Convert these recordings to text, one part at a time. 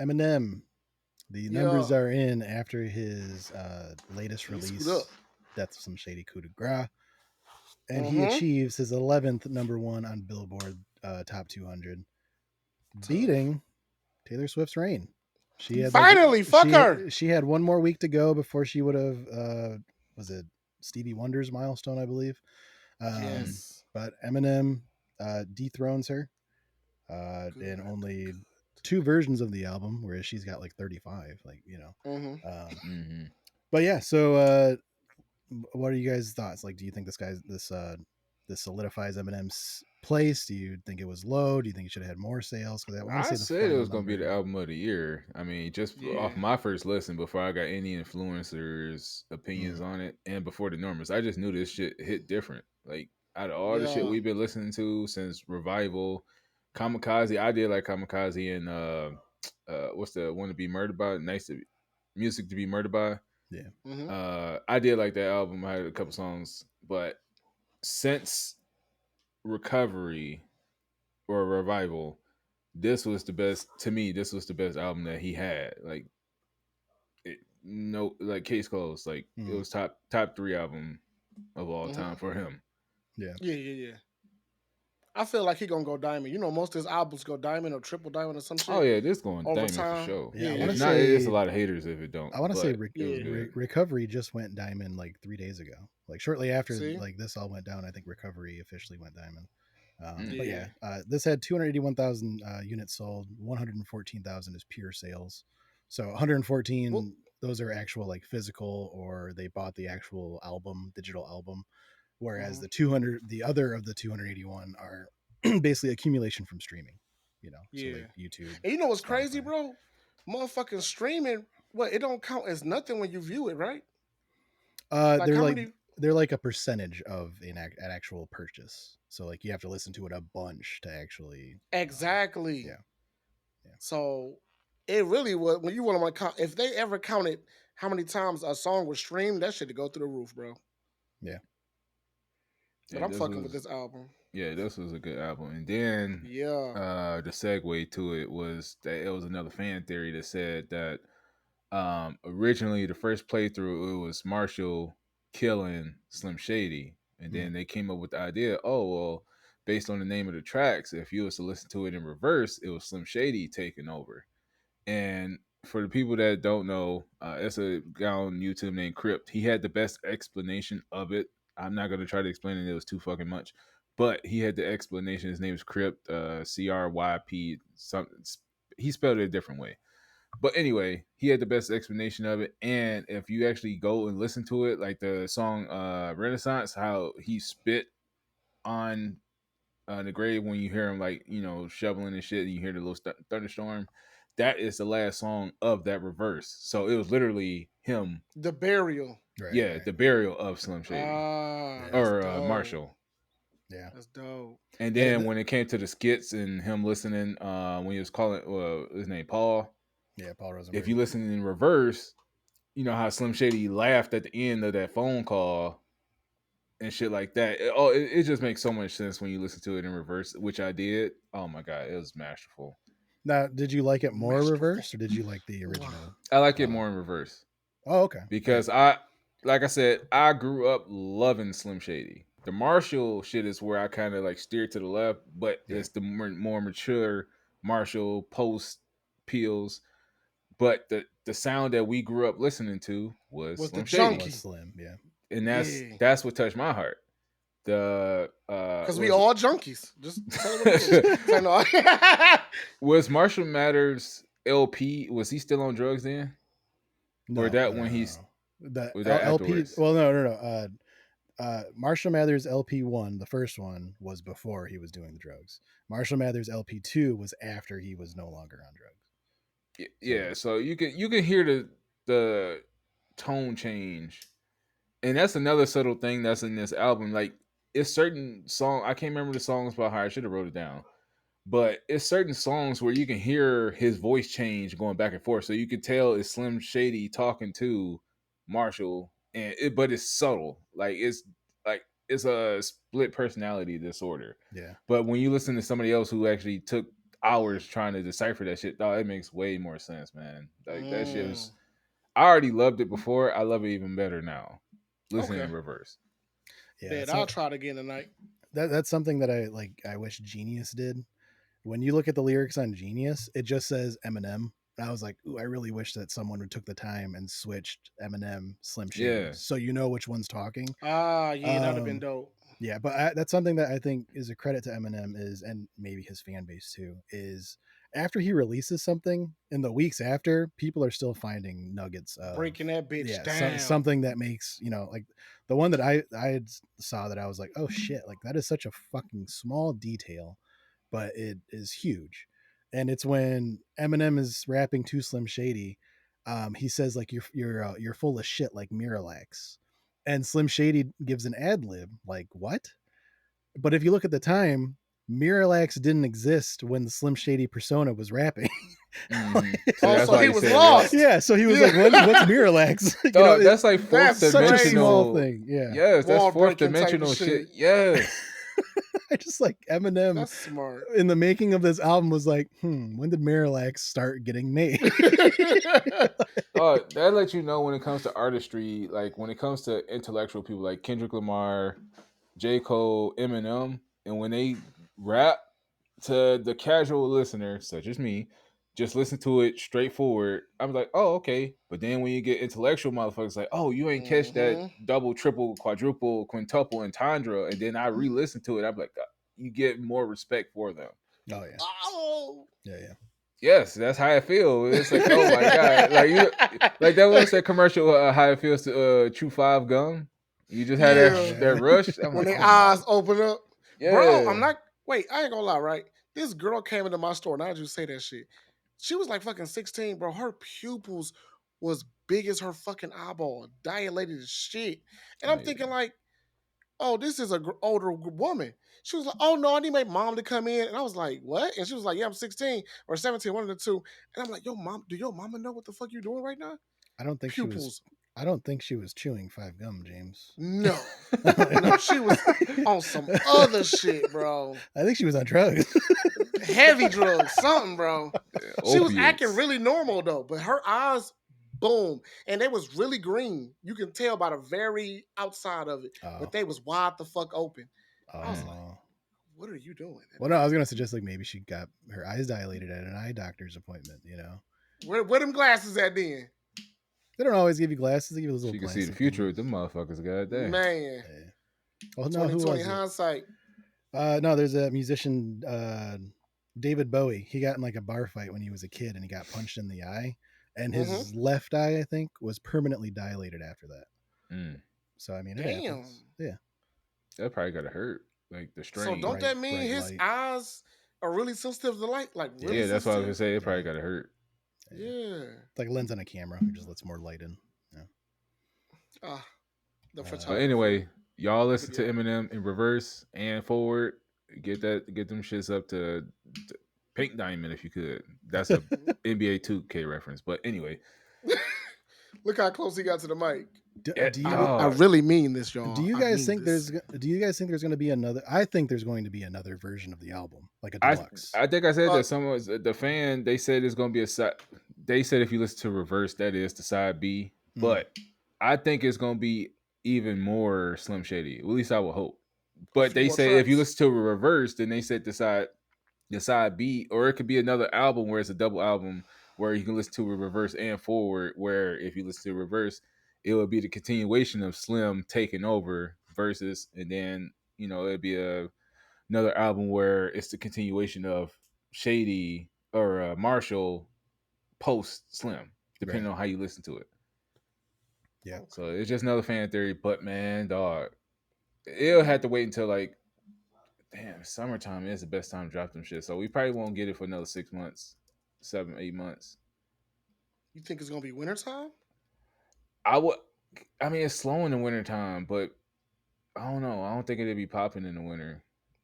Eminem. The numbers Yeah, are in after his latest he screwed up. release, Death of Some Shady Coup de Gras, and he Mm-hmm. achieves his 11th number one on Billboard Top 200, Tough. beating Taylor Swift's reign. She had like Finally, fuck her. she had one more week to go before she would have was it Stevie Wonder's milestone, I believe. Mm-hmm. Yes. But Eminem dethrones her Good. in only two versions of the album, whereas she's got like 35. Like Mm-hmm. um, Mm-hmm. but yeah. So what are you guys' thoughts? Like, do you think this solidifies Eminem's place? Do you think it was low? Do you think he should have had more sales? Because I want to I say the said it final was gonna be number. the album of the year. I mean, just Yeah. off my first listen before I got any influencers' opinions Mm, on it, and before the numbers, I just knew this shit hit different. Like out of all the shit Yeah. we've been listening to since Revival, Kamikaze, I did like Kamikaze and what's the one to be murdered by? Nice to music to be murdered by. yeah. Mm-hmm. I did like that album. I had a couple songs, but since Recovery or Revival, this was the best to me. This was the best album that he had. Like, no, like case closed. Like it Mm, was top three album of all Mm-hmm. time for him. yeah. Yeah, yeah, yeah. I feel like he gonna go diamond. You know, most of his albums go diamond or triple diamond or some Oh shit yeah, this going over diamond for time. sure. Yeah. I want Yeah. to If not, it's a say lot of haters if it don't. I want to say But it was Yeah. good. Recovery just went diamond like 3 days ago. Like shortly after See? like this all went down, I think Recovery officially went diamond. Mm. But Yeah. yeah, this had 281,000 units sold. 114,000 is pure sales. So Well, 114, those are actual like physical, or they bought the actual album, digital album. Whereas hmm the 200, the other of the 281 are basically accumulation from streaming. So like yeah. YouTube, And you know what's crazy, Spotify. bro? Motherfucking streaming, what, it don't count as nothing when you view it, right? Uh, Like they're how like many they're like a percentage of an actual purchase. So like you have to listen to it a bunch to actually, exactly. yeah, yeah, So it really was when you want to count if they ever counted how many times a song was streamed, that shit to go through the roof, bro. yeah. But Yeah, I'm this fucking with was this album. this was a good album. And then Yeah. the segue to it was that it was another fan theory that said that originally the first playthrough it was Marshall killing Slim Shady, and Mm, then they came up with the idea, oh well, based on the name of the tracks, if you was to listen to it in reverse, it was Slim Shady taking over. And for the people that don't know, it's a guy on YouTube named Crypt. He had the best explanation of it. I'm not gonna try to explain it; it was too fucking much. But he had the explanation. His name is Crypt, CRYP. Something. He spelled it a different way. But anyway, he had the best explanation of it. And if you actually go and listen to it, like the song Renaissance, how he spit on the grave when you hear him like, shoveling and shit, and you hear the little thunderstorm, that is the last song of that reverse. So it was literally him, The burial. right, yeah, right. the burial of Slim Shady Ah, Yeah, that's or dope. Marshall. yeah. That's dope. And Hey, then when it came to the skits and him listening, when he was calling his name Paul, yeah, Paul if Rosenberg. you listen in reverse, you know how Slim Shady laughed at the end of that phone call and shit like that. It just makes so much sense when you listen to it in reverse, which I did. Oh my god, it was masterful. Now, did you like it more Masterful. reverse, or did you like the original? I like it more in reverse Oh, okay. Yeah, because like I said, I grew up loving Slim Shady. The Marshall shit is where I kind of like steered to the left, but yeah. it's the more mature Marshall post peels. But the sound that we grew up listening to was Was the Slim It Shady, was junkie. slim. Yeah, and Yeah. that's what touched my heart. The Because we was all junkies. Just tell it what it is. Say no. was Marshall Mathers LP? Was he still on drugs then, or no, that no, when no, he's no. The or that LP. afterwards? Well, no, no, no. Marshall Mathers LP1, the first one, was before he was doing the drugs. Marshall Mathers LP2 was after he was no longer on drugs. So Yeah, so you can hear the tone change, and that's another subtle thing that's in this album. Like it's certain song I can't remember the songs by heart. I should have wrote it down, but it's certain songs where you can hear his voice change going back and forth, so you can tell it's Slim Shady talking to Marshall, but it's subtle. Like it's a split personality disorder. yeah, But when you listen to somebody else who actually took hours trying to decipher that shit. Dog, it makes way more sense, man. Like that shit was. Mm. I already loved it before. I love it even better now. Listening Okay. in reverse. Yeah, Bet I'll try it again tonight. that's something that I like. I wish Genius did. When you look at the lyrics on Genius, it just says Eminem. And I was like, ooh, I really wish that someone would took the time and switched Eminem, Slim Shady, Yeah. so you know which one's talking. Ah, yeah, that'd have been Um, dope. yeah, but that's something that I think is a credit to Eminem is, and maybe his fan base too, is after he releases something in the weeks after, people are still finding nuggets of Breaking that bitch down. something that makes, like the one that I saw that I was like, oh shit, like that is such a fucking small detail, but it is huge. And it's when Eminem is rapping to Slim Shady, he says like you're full of shit like Miralax, and Slim Shady gives an ad lib like what? But if you look at the time, Miralax didn't exist when the Slim Shady persona was rapping. Mm-hmm. So Oh, that's so why he you was said lost. Yeah, so he was like, what's Miralax? Dog, that's like fourth that's such a crazy. small dimensional. thing. Yeah. Yes, that's Wall fourth breaking type of dimensional shit. shit. Yes. I just like Eminem That's smart. in the making of this album was like, when did Miralax start getting made? That lets you know when it comes to artistry, like when it comes to intellectual people like Kendrick Lamar, J. Cole, Eminem, and when they rap to the casual listener, such as me, just listen to it straightforward. I'm like, oh, okay. But then when you get intellectual motherfuckers like, oh, you ain't catch that double, triple, quadruple, quintuple entendre, and then I re-listen to it, I'm like, you get more respect for them. Oh yeah. Oh. Yeah. Yes, that's how I feel. It's like, oh my god, like that was that commercial. How it feels to chew five gum. You just had Yeah. that rush. I'm When like, their oh my, eyes open up. Bro, yeah. I'm not. Wait, I ain't gonna lie, right? This girl came into my store. Now that you say that shit, she was like fucking 16, bro. Her pupils was big as her fucking eyeball, dilated as shit. And Oh, I'm thinking like, oh, this is a older woman. She was like, oh no, I need my mom to come in. And I was like, what? And she was like, yeah, I'm 16 or 17, one of the two. And I'm like, yo, mom, do your mama know what the fuck you doing right now? I don't think Pupils. I don't think she was chewing five gum, James. No. No, she was on some other shit, bro. I think she was on drugs. Heavy drugs, something, bro. She was acting Opiates. really normal though, but her eyes, boom, and they was really green. You can tell by the very outside of it, Oh. but they was wide the fuck open. Oh. I was like, what are you doing? Well, no, I was gonna suggest like maybe she got her eyes dilated at an eye doctor's appointment. Where them glasses at then? They don't always give you glasses; they give you those little. She can see the plastic future with things. them motherfuckers. Goddamn. Man, Oh no, who 2020 was it? hindsight. No, there's a musician, David Bowie. He got in like a bar fight when he was a kid, and he got punched in the eye, and his left eye, I think, was permanently dilated after that. Mm. So I mean, it happens. Yeah, that probably gotta hurt. Like the strain. So don't that mean his light. eyes are really sensitive to light? Like really yeah, that's what I was sensitive? gonna say. It probably gotta hurt. Yeah. It's like a lens on a camera. It just lets more light in. Yeah. The But anyway, y'all listen to Eminem in reverse and forward. Get them shits up to Pink Diamond if you could. That's a NBA 2K reference. But anyway, look how close he got to the mic. I really mean this, y'all. Do you guys think there's going to be another? I think there's going to be another version of the album, like a deluxe. I think I said that someone was the fan. They said it's going to be a side. They said if you listen to reverse, that is the side B. But I think it's going to be even more Slim Shady. At least I would hope. But they say if you listen to a reverse, then they said the side B, or it could be another album where it's a double album where you can listen to a reverse and forward. Where if you listen to reverse, it would be the continuation of Slim taking over versus, and then it'd be another album where it's the continuation of Shady or Marshall post Slim, depending on how you listen to it. Yeah. So it's just another fan theory, but man, dog, it'll have to wait until like, damn, summertime is the best time to drop them shit. So we probably won't get it for another 6 months, 7, 8 months. You think it's gonna be wintertime? I mean, it's slow in the wintertime, but I don't know. I don't think it'd be popping in the winter.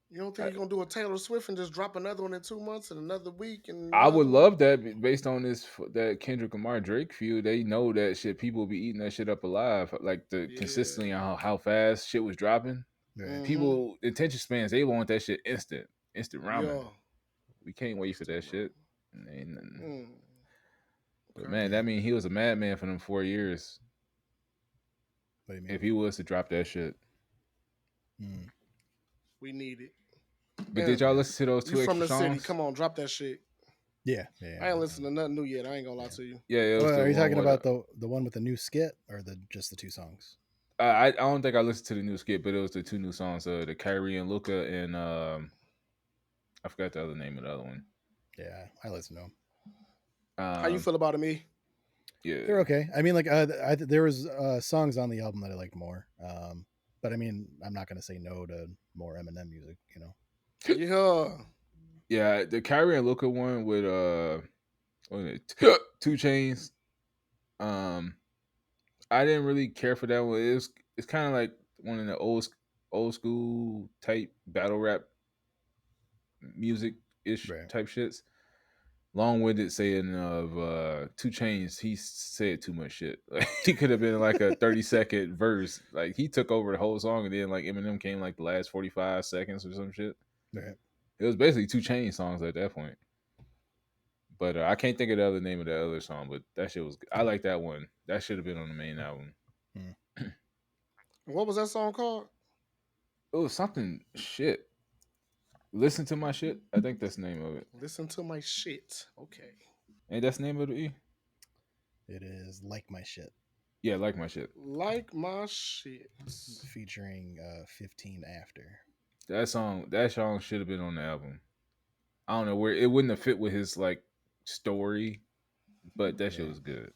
You don't think you're gonna do a Taylor Swift and just drop another one in 2 months and another week? And I would love that based on that Kendrick Lamar Drake feud. They know that shit. People will be eating that shit up alive. Like consistently on how fast shit was dropping. Right. People attention spans. They want that shit instant ramen. We can't wait for that shit. Ain't nothing. Mm, But okay. man, Yeah. that mean he was a madman for them 4 years. What do you mean? If he was to drop that shit. Mm, We need it. But did And y'all yeah. listen to those you two from extra the city? songs? Come on, drop that shit. Yeah. Yeah. I ain't listened to nothing new yet. I ain't gonna lie Yeah. to you. Yeah, it Oh, was the are you one talking with about the one with the new skit or the just the two songs? I don't think I listened to the new skit, but it was the two new songs, the Kyrie and Luca and I forgot the other name of the other one. Yeah, I listen to them. How you Um feel about it, me? yeah. They're okay. I mean, like there was songs on the album that I liked more. But I mean, I'm not gonna say no to more Eminem music. You know. Yeah. Yeah, the Kyrie and Luca one with what was it? Two Chains. Um I didn't really care for that one. It's kind of like one of the old school type battle rap music ish Right. type shits. Long winded saying of Two Chains, he said too much shit. Like he could have been like a 30-second verse. Like he took over the whole song, and then like Eminem came like the last 45 seconds or some shit. Right. It was basically Two Chain songs at that point. But I can't think of the other name of the other song. But that shit was. I like that one. That should have been on the main album. Mm. What was that song called? It was something shit. Listen to my shit. I think that's the name of it. Listen to my shit. Okay. Ain't that's the name of the E? It is like my shit, Yeah, like my shit. Like my shit. featuring 15 after. That song should have been on the album. I don't know where it wouldn't have fit with his like story, but that shit Yeah. was good.